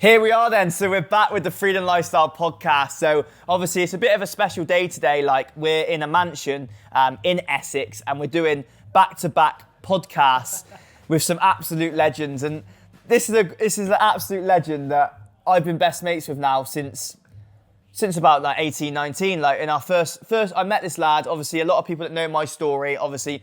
Here we are then, so we're back with the Freedom Lifestyle podcast. So obviously it's a bit of a special day today, like we're in a mansion in Essex and we're doing back-to-back podcasts with some absolute legends. And this is an absolute legend that I've been best mates with now since about like 18, 19. Like in our first, I met this lad. Obviously a lot of people that know my story, obviously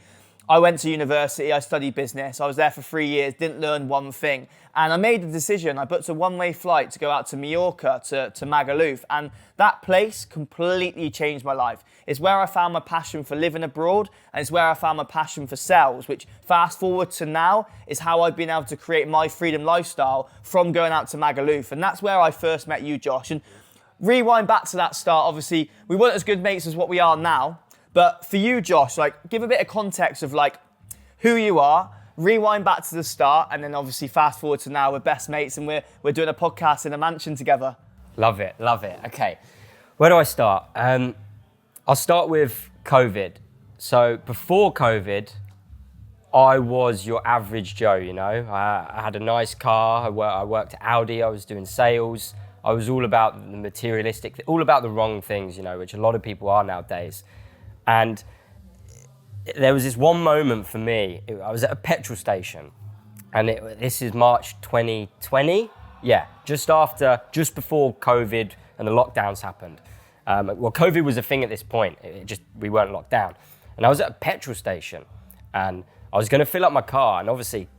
I went to university, I studied business, I was there for 3 years, didn't learn one thing. And I made a decision, I booked a one-way flight to go out to Mallorca, to Magaluf. And that place completely changed my life. It's where I found my passion for living abroad, and it's where I found my passion for sales, which fast forward to now is how I've been able to create my freedom lifestyle from going out to Magaluf. And that's where I first met you, Josh. And rewind back to that start, obviously, we weren't as good mates as what we are now. But for you, Josh, like, give a bit of context of like who you are, rewind back to the start, and then obviously fast forward to now we're best mates and we're doing a podcast in a mansion together. Love it. Okay, where do I start? I'll start with COVID. So before COVID, I was your average Joe, you know. I had a nice car, I worked at Audi, I was doing sales. I was all about the materialistic, all about the wrong things, you know, which a lot of people are nowadays. And there was this one moment for me. I was at a petrol station, and this is March 2020. Yeah, just before COVID and the lockdowns happened. Well, COVID was a thing at this point. We weren't locked down. And I was at a petrol station, and I was going to fill up my car. And obviously,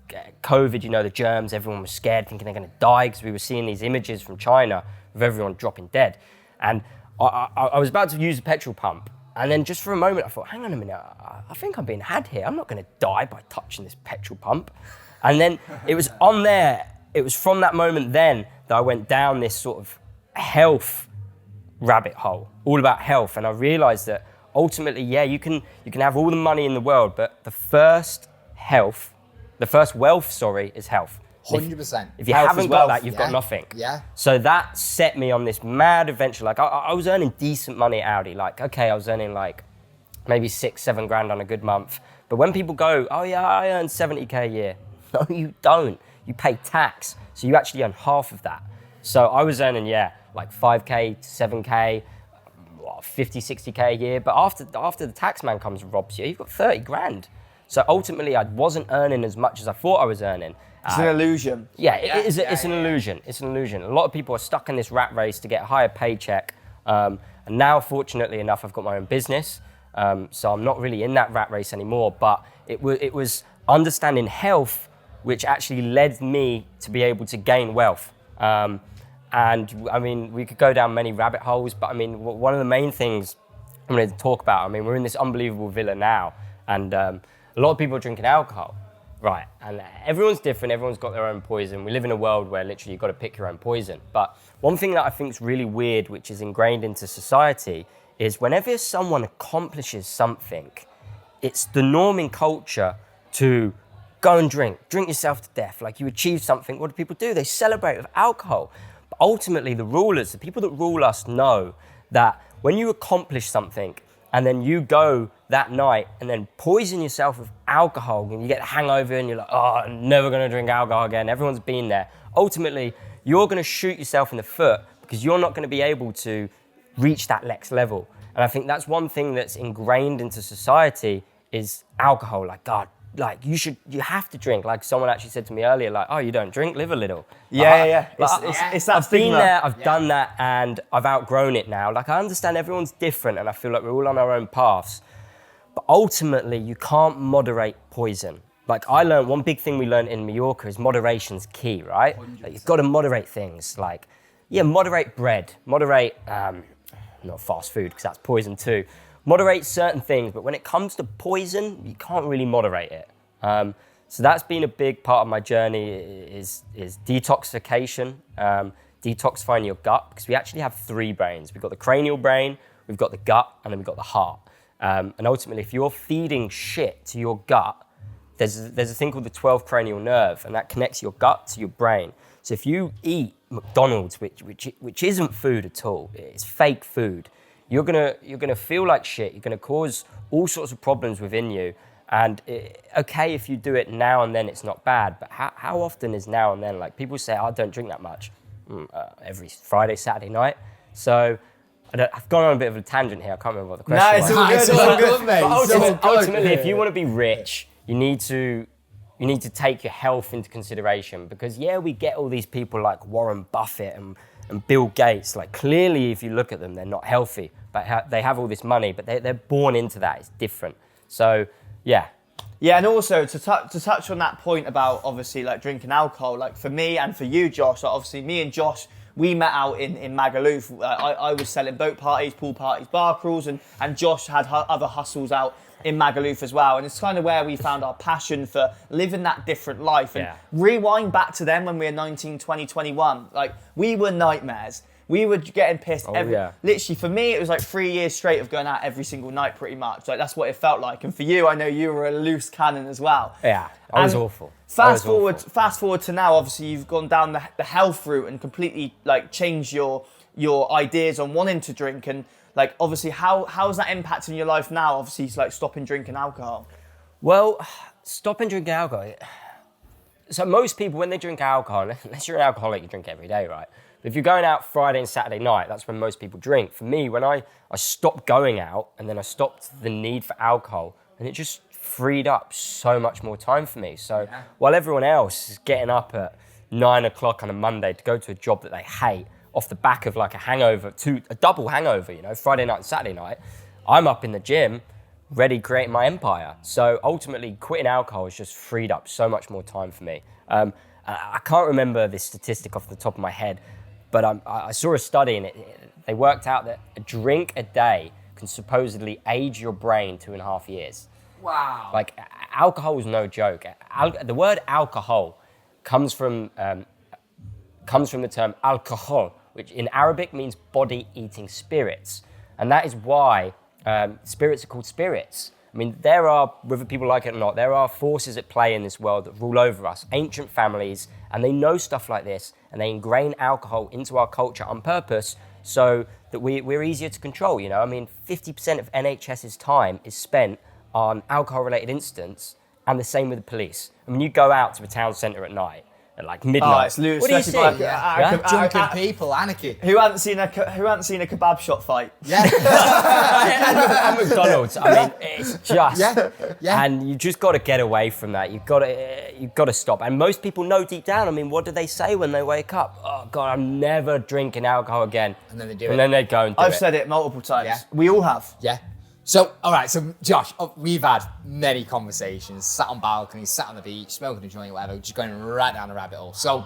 COVID, you know, the germs, everyone was scared, thinking they're going to die, because we were seeing these images from China of everyone dropping dead. And I was about to use the petrol pump. And then just for a moment, I thought, hang on a minute, I think I'm being had here. I'm not going to die by touching this petrol pump. And then it was from that moment then that I went down this sort of health rabbit hole, all about health. And I realized that ultimately, yeah, you can have all the money in the world, but the first wealth, is health. 100%. If you haven't got that, you've got nothing. Yeah. So that set me on this mad adventure. Like I was earning decent money at Audi. Like, okay, I was earning like maybe 6-7 grand on a good month. But when people go, oh yeah, I earn 70K a year. No, you don't. You pay tax. So you actually earn half of that. So I was earning, like 5K to 7K, 50, 60K a year. But after the tax man comes and robs you, you've got 30 grand. So ultimately, I wasn't earning as much as I thought I was earning. It's an illusion. Yeah, it's an illusion. It's an illusion. A lot of people are stuck in this rat race to get a higher paycheck. And now, fortunately enough, I've got my own business. So I'm not really in that rat race anymore. But it was understanding health which actually led me to be able to gain wealth. And I mean, we could go down many rabbit holes, but I mean, one of the main things I'm going to talk about, I mean, we're in this unbelievable villa now, and a lot of people are drinking alcohol. Right, and everyone's different, everyone's got their own poison. We live in a world where literally you've got to pick your own poison. But one thing that I think is really weird, which is ingrained into society, is whenever someone accomplishes something, it's the norm in culture to go and drink yourself to death. Like you achieve something, what do people do? They celebrate with alcohol. But ultimately the rulers, the people that rule us know that when you accomplish something and then you go that night and then poison yourself with alcohol and you get a hangover and you're like, oh, I'm never going to drink alcohol again. Everyone's been there. Ultimately, you're going to shoot yourself in the foot because you're not going to be able to reach that next level. And I think that's one thing that's ingrained into society is alcohol. Like, God, like you have to drink. Like someone actually said to me earlier, like, oh, you don't drink, live a little. Yeah. It's that I've stigma. been there, I've done that, and I've outgrown it now. Like I understand everyone's different and I feel like we're all on our own paths. But ultimately, you can't moderate poison. Like I learned, one big thing we learned in Mallorca is moderation's key, right? Like, you've got to moderate things. Like, moderate bread, moderate, not fast food because that's poison too. Moderate certain things, but when it comes to poison, you can't really moderate it. So that's been a big part of my journey is detoxification, detoxifying your gut, because we actually have 3 brains. We've got the cranial brain, we've got the gut, and then we've got the heart. And ultimately, if you're feeding shit to your gut, there's a thing called the 12th cranial nerve, and that connects your gut to your brain. So if you eat McDonald's, which isn't food at all, it's fake food, you're gonna feel like shit. You're gonna cause all sorts of problems within you. And okay, if you do it now and then, it's not bad. But how often is now and then? Like people say, I don't drink that much. every Friday, Saturday night. So I've gone on a bit of a tangent here. I can't remember what the question No, was. it's all good. It's all good, mate. But ultimately, if you want to be rich, you need to take your health into consideration, because we get all these people like Warren Buffett and Bill Gates. Like, clearly, if you look at them, they're not healthy, but they have all this money, but they're born into that. It's different. So, yeah. Yeah, and also to touch on that point about obviously like drinking alcohol, like for me and for you, Josh, like obviously me and Josh, we met out in Magaluf. I was selling boat parties, pool parties, bar crawls, and Josh had other hustles out in Magaluf as well. And it's kind of where we found our passion for living that different life. And rewind back to then when we were 19, 20, 21, like we were nightmares. We were getting pissed literally for me, it was like 3 years straight of going out every single night pretty much. Like that's what it felt like. And for you, I know you were a loose cannon as well. Yeah, I was awful. Fast forward to now, obviously you've gone down the health route and completely like changed your ideas on wanting to drink. And like obviously how's that impacting your life now? Obviously it's like stopping drinking alcohol. Well, stopping drinking alcohol. So most people, when they drink alcohol, unless you're an alcoholic, you drink every day, right? But if you're going out Friday and Saturday night, that's when most people drink. For me, when I stopped going out and then I stopped the need for alcohol, and it just freed up so much more time for me. So while everyone else is getting up at 9 o'clock on a Monday to go to a job that they hate off the back of like a double hangover, Friday night and Saturday night, I'm up in the gym ready creating my empire. So ultimately, quitting alcohol has just freed up so much more time for me. I can't remember this statistic off the top of my head, but I saw a study and they worked out that a drink a day can supposedly age your brain 2.5 years. Wow. Like, alcohol is no joke. The word alcohol comes from the term alcohol, which in Arabic means body eating spirits. And that is why spirits are called spirits. I mean, whether people like it or not, there are forces at play in this world that rule over us, ancient families, and they know stuff like this, and they ingrain alcohol into our culture on purpose so that we're easier to control, I mean, 50% of NHS's time is spent on alcohol-related incidents, and the same with the police. I mean, you go out to a town centre at night, at like midnight. Oh, it's loose. What do you see? Drunken people, anarchy. Who hadn't seen a kebab shop fight? Yeah. At McDonald's. I mean, it's just, and you just got to get away from that. You've got to stop. And most people know deep down. I mean, what do they say when they wake up? Oh God, I'm never drinking alcohol again. And then they do it. And then they go and do it. I've said it multiple times. Yeah. We all have. Yeah. So, all right. So, Josh, we've had many conversations, sat on balconies, sat on the beach, smoking a joint, whatever, just going right down the rabbit hole. So,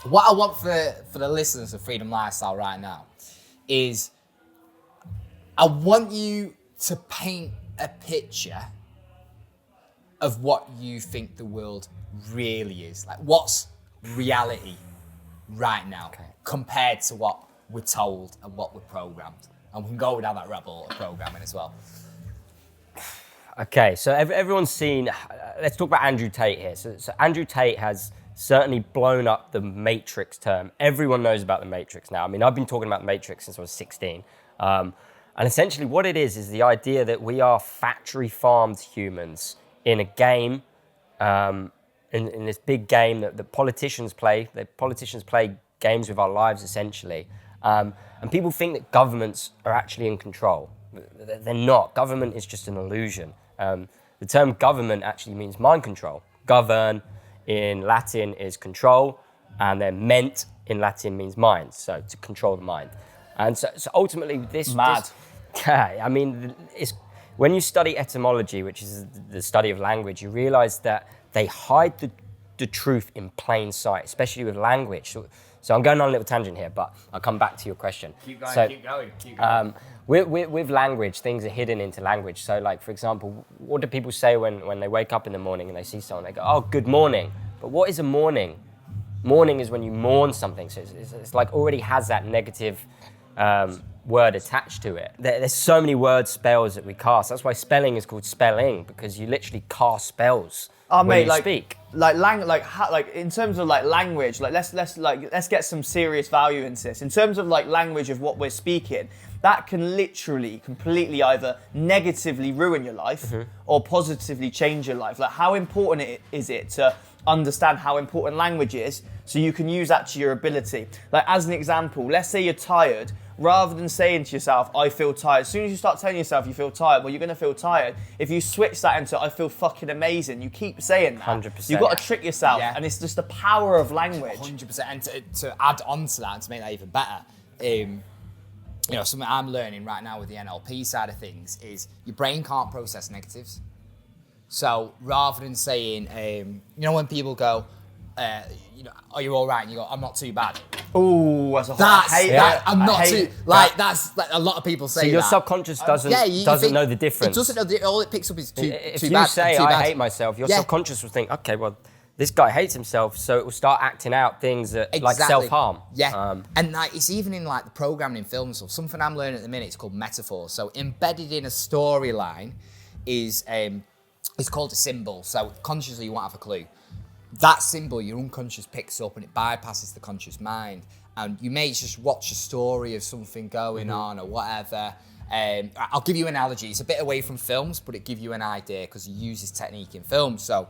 what I want for the listeners of Freedom Lifestyle right now is I want you to paint a picture of what you think the world really is. Like, what's reality right now compared to what we're told and what we're programmed? And we can go down that rabbit hole of programming as well. Okay, so everyone's seen, let's talk about Andrew Tate here. So Andrew Tate has certainly blown up the Matrix term. Everyone knows about the Matrix now. I mean, I've been talking about the Matrix since I was 16. And essentially what it is the idea that we are factory farmed humans in a game, in this big game that politicians play. Politicians play games with our lives, essentially. And people think that governments are actually in control. They're not. Government is just an illusion. The term government actually means mind control. Govern in Latin is control, and then ment in Latin means mind, so to control the mind. And so ultimately this... Mad. I mean, when you study etymology, which is the study of language, you realize that they hide the truth in plain sight, especially with language. So I'm going on a little tangent here, but I'll come back to your question. Keep going. With language, things are hidden into language. So like, for example, what do people say when they wake up in the morning and they see someone? They go, oh, good morning. But what is a morning? Morning is when you mourn something. So it's like already has that negative word attached to it. There's so many word spells that we cast. That's why spelling is called spelling, because you literally cast spells when you speak. Like in terms of like language, like let's get some serious value into this. In terms of like language of what we're speaking, that can literally completely either negatively ruin your life or positively change your life. Like how important is it to understand how important language is, so you can use that to your ability. Like as an example, let's say you're tired, rather than saying to yourself, I feel tired, as soon as you start telling yourself you feel tired, well, you're gonna feel tired. If you switch that into, I feel fucking amazing, you keep saying that. 100%. You've got to trick yourself, and it's just the power of language. 100%. And to add on to that and to make that even better, you know, something I'm learning right now with the NLP side of things is your brain can't process negatives. So rather than saying, you know, when people go, you know, are you all right? And you go, I'm not too bad. Oh, that's I hate that. I'm not too, like, that's, like, a lot of people say So your that. subconscious doesn't think, know the difference. It doesn't know, all it picks up is too bad. If you say, I hate myself, your subconscious will think, okay, well, this guy hates himself, so it will start acting out things that, like self-harm. Yeah, and like it's even in like the programming in films. So something I'm learning at the minute, it's called metaphor. So embedded in a storyline is it's called a symbol. So consciously you won't have a clue. That symbol your unconscious picks up and it bypasses the conscious mind. And you may just watch a story of something going on or whatever. I'll give you an analogy. It's a bit away from films, but it gives you an idea because you use this technique in films. So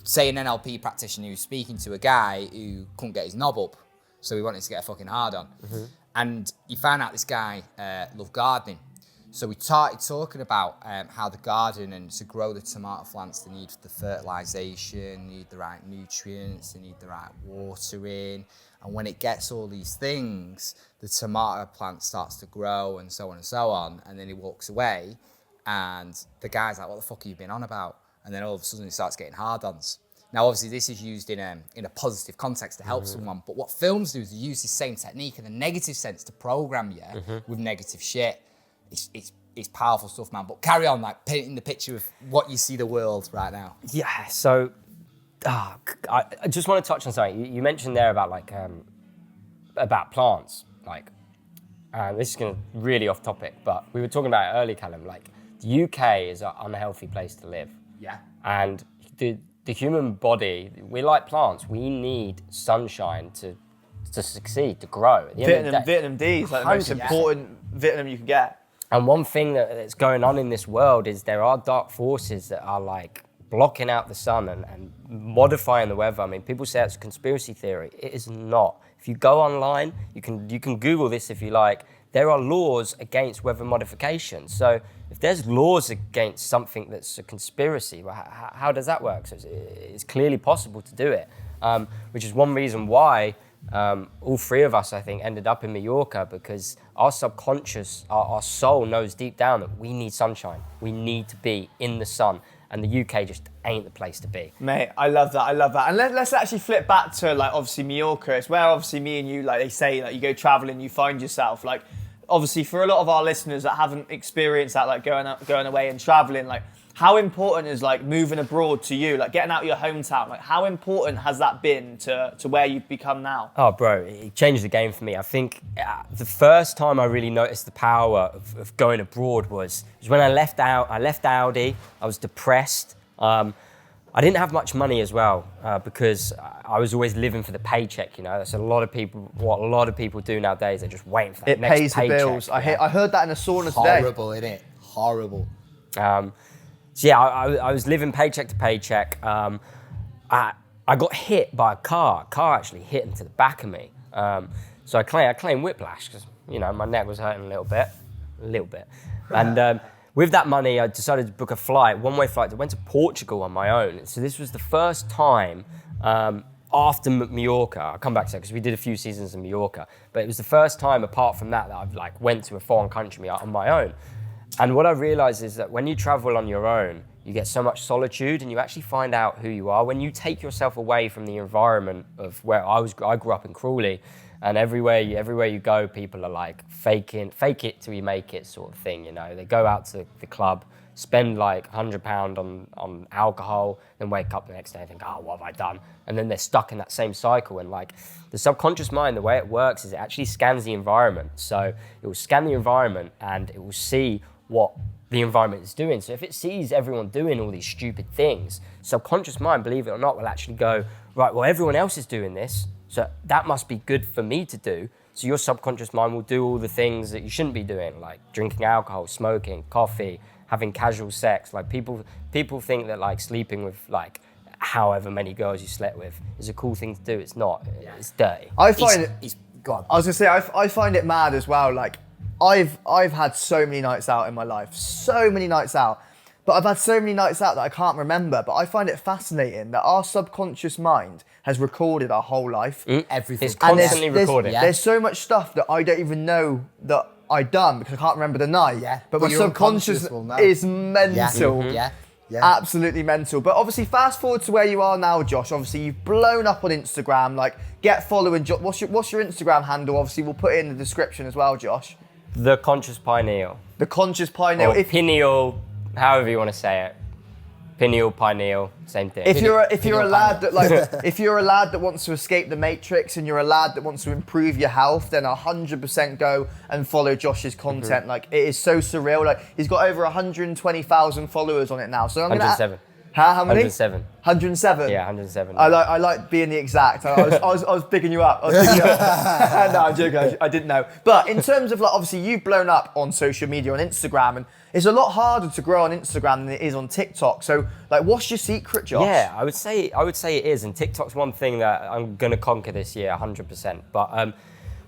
say an NLP practitioner who's speaking to a guy who couldn't get his knob up, so he wanted to get a fucking hard on. And he found out this guy loved gardening. So we started talking about how the garden and to grow the tomato plants, they need the fertilisation, need the right nutrients, they need the right watering. And when it gets all these things, the tomato plant starts to grow and so on and so on. And then he walks away and the guy's like, what the fuck have you been on about? And then all of a sudden he starts getting hard-ons. Now, obviously, this is used in a positive context to help someone, but what films do is they use this same technique in a negative sense to program you with negative shit. It's powerful stuff, man. But carry on, like painting the picture of what you see the world right now. Yeah. So, I just want to touch on something you mentioned there about like about plants. Like, this is going to really off topic, but we were talking about it earlier, Callum. Like, the UK is an unhealthy place to live. Yeah. And the human body, we like plants. We need sunshine to succeed, to grow. At the end of the day, Vitamin D is like the most important vitamin you can get. And one thing that's going on in this world is there are dark forces that are like blocking out the sun and modifying the weather. I mean, people say it's a conspiracy theory. It is not. If you go online, you can Google this if you like. There are laws against weather modification. So if there's laws against something that's a conspiracy, well, how does that work? So it's clearly possible to do it, which is one reason why all three of us, I think, ended up in Mallorca, because our subconscious, our soul knows deep down that we need sunshine. We need to be in the sun. And the UK just ain't the place to be. Mate, I love that. And let's actually flip back to, like, obviously Mallorca. It's where obviously me and you, like they say, like you go traveling, you find yourself. Like, obviously for a lot of our listeners that haven't experienced that, like going away and traveling, like how important is like moving abroad to you, like getting out of your hometown? Like how important has that been to where you've become now? Oh, bro, it changed the game for me. I think the first time I really noticed the power of going abroad was when I left Audi. I was depressed. I didn't have much money as well because I was always living for the paycheck. You know, that's what a lot of people do nowadays. They're just waiting for that next paycheck. It pays the bills. I heard that in a sauna today. Horrible, innit? Horrible. So yeah, I was living paycheck to paycheck. I got hit by a car. A car actually hit into the back of me. So I claimed whiplash because, you know, my neck was hurting a little bit. And with that money, I decided to book a one-way flight. I went to Portugal on my own. So this was the first time after Mallorca. I'll come back to that because we did a few seasons in Mallorca. But it was the first time, apart from that I've like went to a foreign country on my own. And what I realized is that when you travel on your own, you get so much solitude and you actually find out who you are. When you take yourself away from the environment of where I grew up in Crawley, and everywhere you go, people are like fake it till you make it sort of thing, you know. They go out to the club, spend like £100 on alcohol, then wake up the next day and think, oh, what have I done? And then they're stuck in that same cycle. And like the subconscious mind, the way it works is it actually scans the environment. So it will scan the environment and it will see what the environment is doing. So if it sees everyone doing all these stupid things, subconscious mind, believe it or not, will actually go, right, well, everyone else is doing this, so that must be good for me to do. So your subconscious mind will do all the things that you shouldn't be doing, like drinking alcohol, smoking, coffee, having casual sex. Like people think that like sleeping with like however many girls you slept with is a cool thing to do. It's not. It's dirty. I find it. Go on. I was gonna say I find it mad as well. Like I've had so many nights out in my life, so many nights out, but I've had so many nights out that I can't remember. But I find it fascinating that our subconscious mind has recorded our whole life. Everything. It's constantly there's, recorded. Yeah. There's so much stuff that I don't even know that I done because I can't remember the night. Yeah, But but my your subconscious unconscious will know. is mental. Yeah. Absolutely mental. But obviously, fast forward to where you are now, Josh. Obviously, you've blown up on Instagram. Like, get following. What's your Instagram handle? Obviously, we'll put it in the description as well, Josh. The Conscious Pineal. The Conscious Pineal. Or pineal, however you want to say it. Pineal, pineal, same thing. If you're a Pineal lad that if you're a lad that wants to escape the matrix and you're a lad that wants to improve your health, then 100% go and follow Josh's content. Like, it is so surreal. Like, he's got over 120,000 followers on it now. So I'm 107. How many? 107. 107. Yeah, 107. I like being the exact. I was bigging you up. No, I'm joking. I didn't know. But in terms of, like, obviously you've blown up on social media, on Instagram, and it's a lot harder to grow on Instagram than it is on TikTok. So, like, what's your secret, Josh? Yeah, I would say it is, and TikTok's one thing that I'm gonna conquer this year, 100%. But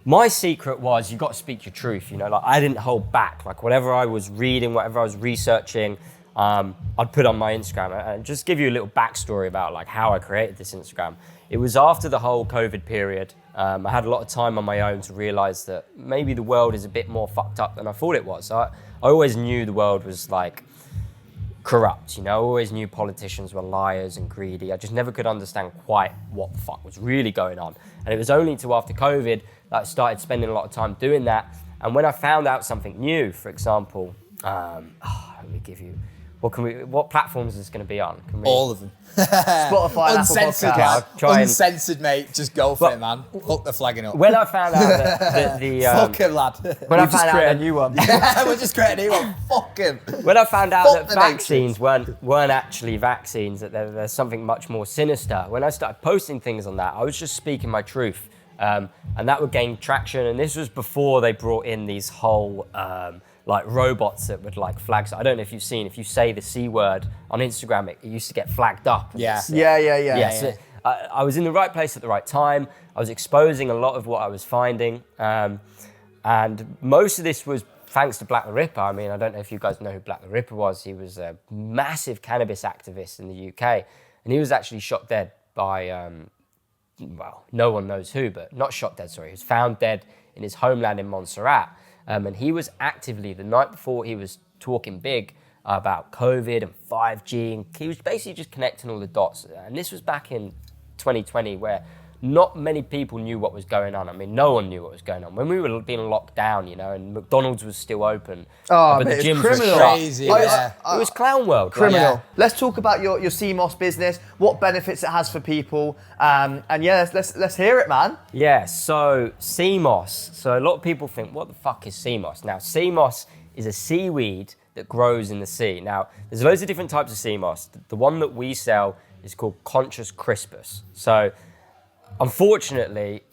my secret was you got to speak your truth. You know, like I didn't hold back. Like whatever I was reading, whatever I was researching, I'd put on my Instagram. And just give you a little backstory about like how I created this Instagram. It was after the whole COVID period. I had a lot of time on my own to realise that maybe the world is a bit more fucked up than I thought it was. I always knew the world was like corrupt, you know, I always knew politicians were liars and greedy. I just never could understand quite what the fuck was really going on. And it was only till after COVID that I started spending a lot of time doing that. And when I found out something new, for example, let me give you, what platforms is this going to be on? All of them. Spotify, Uncensored, Apple man. I'll try and- Uncensored, mate. Just go for it, man. Hook the flagging up. When I found out that the Fuck him, lad. when I Just found create out a new one. We'll just create a new one. Fuck him. When I found out Fuck that the vaccines weren't actually vaccines, that there's something much more sinister, when I started posting things on that, I was just speaking my truth. And that would gain traction. And this was before they brought in these whole like robots that would like flag. So I don't know if you've seen, if you say the C word on Instagram, it used to get flagged up. Yeah. Yeah. So I was in the right place at the right time. I was exposing a lot of what I was finding. And most of this was thanks to Black the Ripper. I mean, I don't know if you guys know who Black the Ripper was. He was a massive cannabis activist in the UK. And he was actually shot dead by, well, no one knows who, but not shot dead, sorry. He was found dead in his homeland in Montserrat. And he was actively, the night before, he was talking big about COVID and 5G. And he was basically just connecting all the dots. And this was back in 2020 where not many people knew what was going on. I mean, no one knew what was going on. When we were being locked down, you know, and McDonald's was still open, but mate, the it's gyms were criminal. shut. Crazy, It was, yeah. it was clown world. Criminal. Yeah. Let's talk about your CMOS business, what benefits it has for people, and yeah, let's hear it, man. Yeah, so CMOS. So a lot of people think, what the fuck is CMOS? Now, CMOS is a seaweed that grows in the sea. Now, there's loads of different types of CMOS. The one that we sell is called Conscious Crispus. So, unfortunately,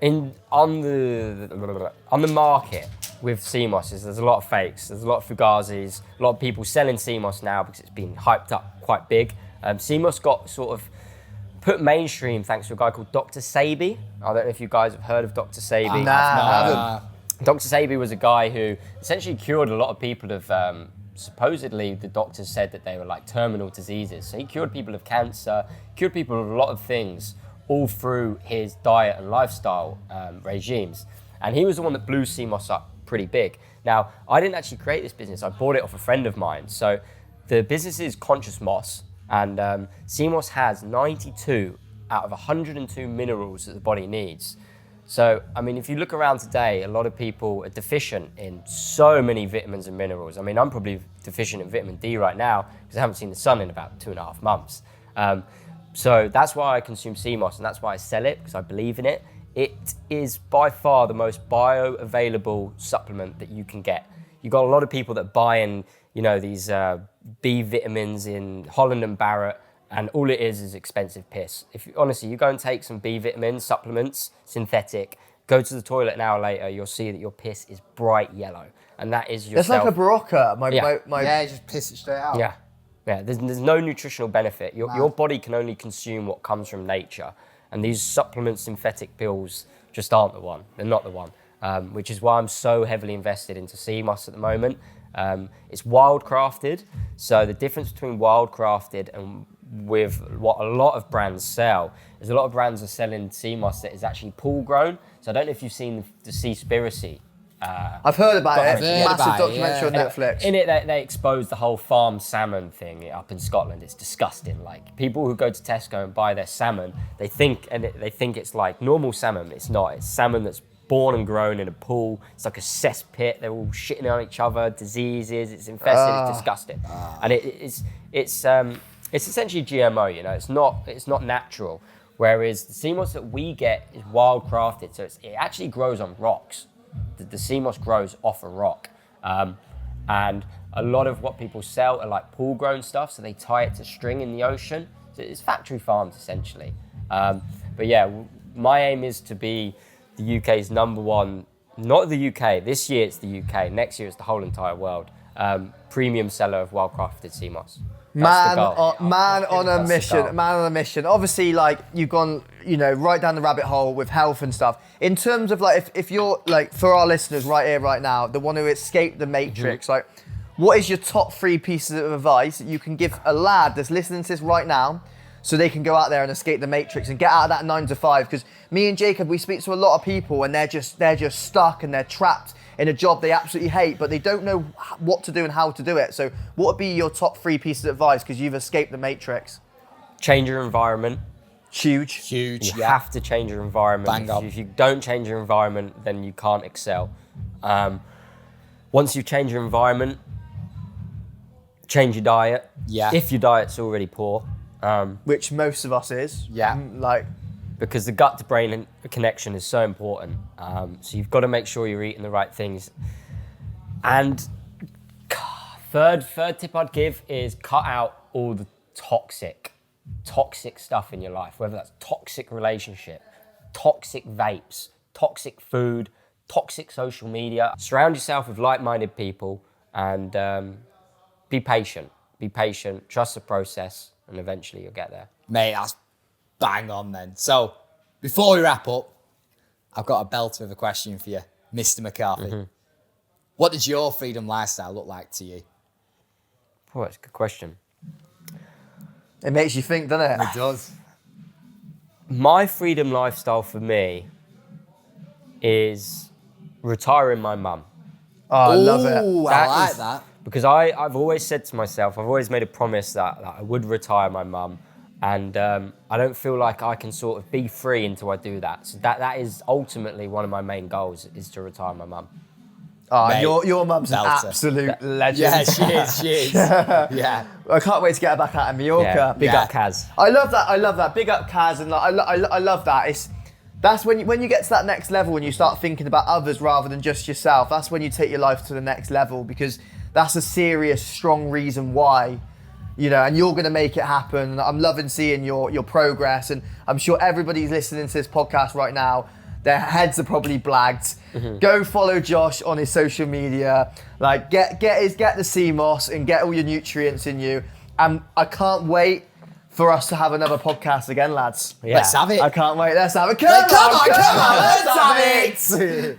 on the market with CMOSs, there's a lot of fakes. There's a lot of fugazis. A lot of people selling CMOS now because it's been hyped up quite big. CMOS got sort of put mainstream thanks to a guy called Dr. Sabi. I don't know if you guys have heard of Dr. Sabi. Dr. Sabi was a guy who essentially cured a lot of people of, supposedly the doctors said that they were like terminal diseases. So he cured people of cancer, cured people of a lot of things, all through his diet and lifestyle regimes. And he was the one that blew CMOS up pretty big. Now, I didn't actually create this business. I bought it off a friend of mine. So the business is Conscious Moss, and CMOS has 92 out of 102 minerals that the body needs. So, I mean, if you look around today, a lot of people are deficient in so many vitamins and minerals. I mean, I'm probably deficient in vitamin D right now because I haven't seen the sun in about 2.5 months. So that's why I consume CMOS, and that's why I sell it, because I believe in it. It is by far the most bioavailable supplement that you can get. You've got a lot of people that buy in, you know, these B vitamins in Holland and Barrett, and all it is expensive piss. If you, honestly, you go and take some B vitamin supplements, synthetic, go to the toilet an hour later, you'll see that your piss is bright yellow, and that is yourself. It's like a Barocca. Yeah, you just piss it straight out. Yeah. Yeah, there's no nutritional benefit. Your body can only consume what comes from nature. And these supplement synthetic pills just aren't the one. They're not the one. Which is why I'm so heavily invested into CMOS at the moment. It's wildcrafted. So the difference between wildcrafted and with what a lot of brands sell is a lot of brands are selling CMOS that is actually pool grown. So I don't know if you've seen the Seaspiracy. I've heard about it. Massive documentary on Netflix. In it, they expose the whole farm salmon thing up in Scotland. It's disgusting. Like, people who go to Tesco and buy their salmon, they think it's like normal salmon. It's not. It's salmon that's born and grown in a pool. It's like a cesspit. They're all shitting on each other. Diseases. It's infested. It's disgusting. And it's essentially GMO. You know, it's not natural. Whereas the CMOS that we get is wildcrafted, so it actually grows on rocks. The CMOS grows off a rock. And a lot of what people sell are like pool-grown stuff, so they tie it to string in the ocean. So it's factory farms, essentially. But yeah, my aim is to be the UK's #1, not the UK, this year it's the UK, next year it's the whole entire world, premium seller of well-crafted CMOS. Man on a mission. Obviously, like, you've gone, right down the rabbit hole with health and stuff. In terms of, like, if you're, like, for our listeners right here, right now, that want to escape the matrix, like, what is your top 3 pieces of advice that you can give a lad that's listening to this right now so they can go out there and escape the matrix and get out of that 9 to 5? Because me and Jacob, we speak to a lot of people and they're just stuck and they're trapped in a job they absolutely hate, but they don't know what to do and how to do it. So what would be your top 3 pieces of advice, because you've escaped the matrix? Change your environment. Huge. You have to change your environment. Bang up. If you don't change your environment, then you can't excel. Once you change your environment, change your diet. Yeah. If your diet's already poor. Which most of us is. Yeah. Because the gut to brain connection is so important. So you've got to make sure you're eating the right things. And third tip I'd give is cut out all the toxic stuff in your life, whether that's toxic relationship, toxic vapes, toxic food, toxic social media. Surround yourself with like-minded people and be patient. Be patient, trust the process, and eventually you'll get there. Mate, that's bang on then. So, before we wrap up, I've got a belter of a question for you, Mr. McCarthy. Mm-hmm. What does your freedom lifestyle look like to you? Oh, that's a good question. It makes you think, doesn't it? It does. My freedom lifestyle for me is retiring my mum. Oh, I love it. I like that. Because I've always said to myself, I've always made a promise that I would retire my mum. And I don't feel like I can sort of be free until I do that. So that is ultimately one of my main goals, is to retire my mum. Oh, mate, your mum's an absolute legend. Yeah, she is. Yeah. I can't wait to get her back out in Mallorca. Yeah, big up Kaz. I love that. Big up Kaz, and I love that. That's when you get to that next level and you start thinking about others rather than just yourself. That's when you take your life to the next level, because that's a serious, strong reason why. And you're going to make it happen. I'm loving seeing your progress, and I'm sure everybody's listening to this podcast right now, their heads are probably blagged. Mm-hmm. Go follow Josh on his social media. Like, get the CMOS and get all your nutrients in you. And I can't wait for us to have another podcast again, lads. Yeah. Let's have it. I can't wait. Let's have it. Come on, let's have it.